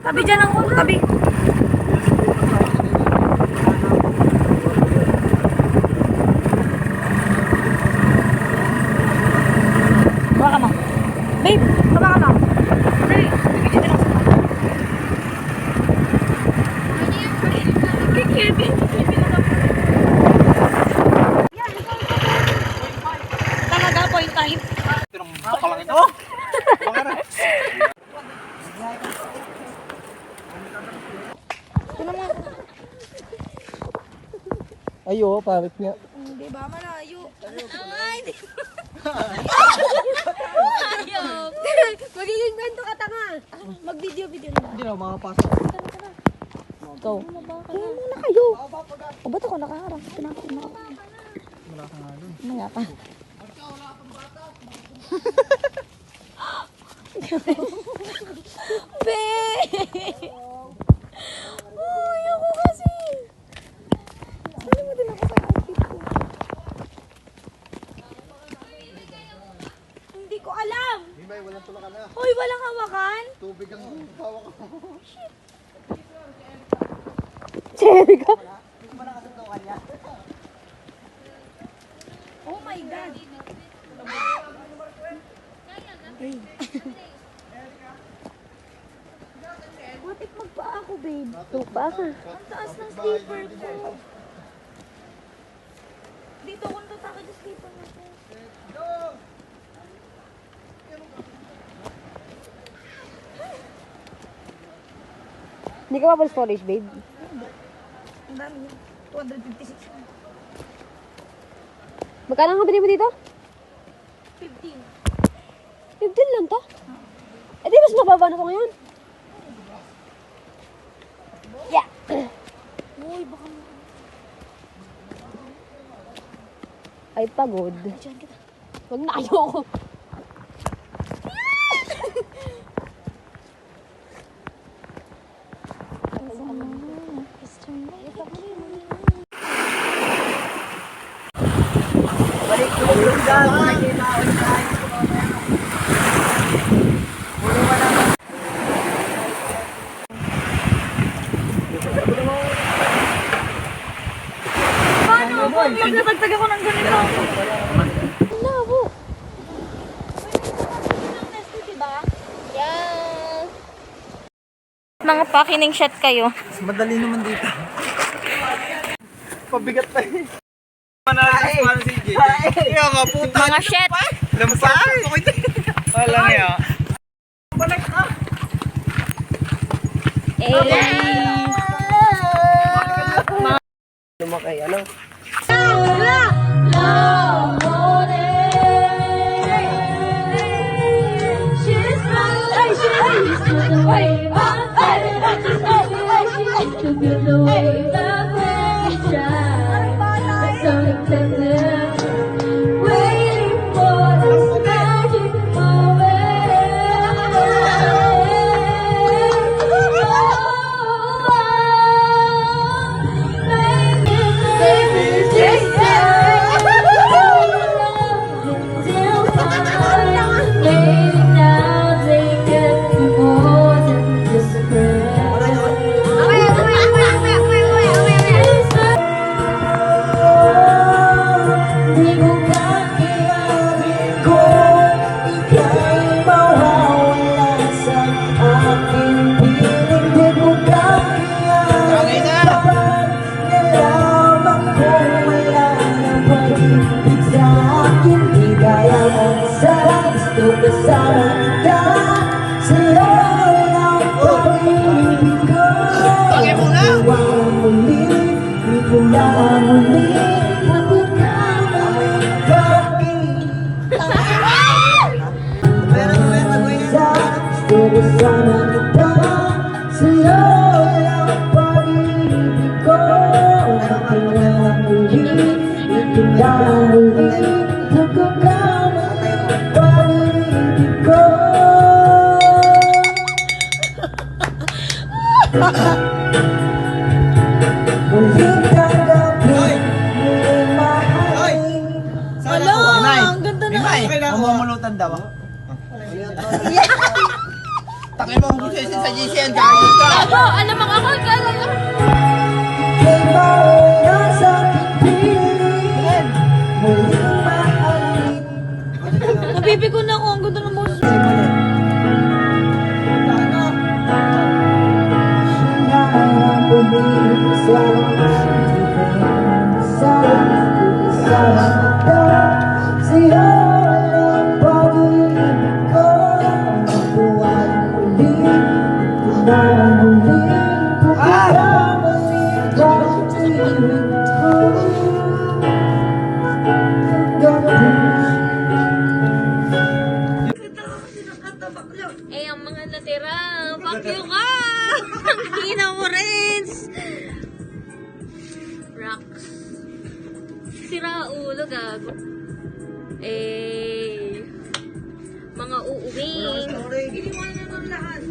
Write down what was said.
Tabi dyan ako, tabi. Baka mo. Babe, baka mo. Dali, bigyan dyan ako. Kikilbin na lang. Talaga, point time. Baka lang ito. Ayo, pawit nga. Hindi ba malayo? Ay, di. Ayok. Magiging ganito ka tanga. Mag-video na. Hindi na makapasok. Go. Kaya muna kayo. O ba't ako nakaharap? Pinakot mo ako. Wala ka nga dun. Maya pa. Be! Uy, ako kasi. Sali mo din ako sa outfit ko. Hindi ko alam. Himay, walang tulak ka na. Uy, walang hawakan. Tubig ang hawak ko. Cherry ka? Oh my God. Ay. What if magpaa ako, babe? Magpaa ka. Ang taas ng slipper ko. Dito kung tatake yung slipper na ko. Hindi ka pa full storage, babe. Ang dami yun. 256. Magkano ang kabili mo dito? 15. 15 lang to? Eh di mas mababa na to ngayon. Yeah. Uy, baka mo. Ay, pagod. Diyan kita. Wag na ayoko. Paano kung magdadagdag ako ng ganito? Labo. Yes! Mga pakining shot kayo. Madali naman dito. Pabigat pa eh. Manalakas pa si JJ. Kaya nga puta. Mga shot. Lampas. Wala nga. Balik ka. Lumakay, ano? Mamumulutan daw. Bakit mo gusto sa GC ang jacket ka? Ako, alam ako, kala lang. Nabibigo na ako. Ang ganda ng boses. Eh, ang mga natira. Fuck you ka! Ang hina mo, Renz! Rocks. Sira ulo, gago. Eh, mga uuwi. Giniwan na ng lahat.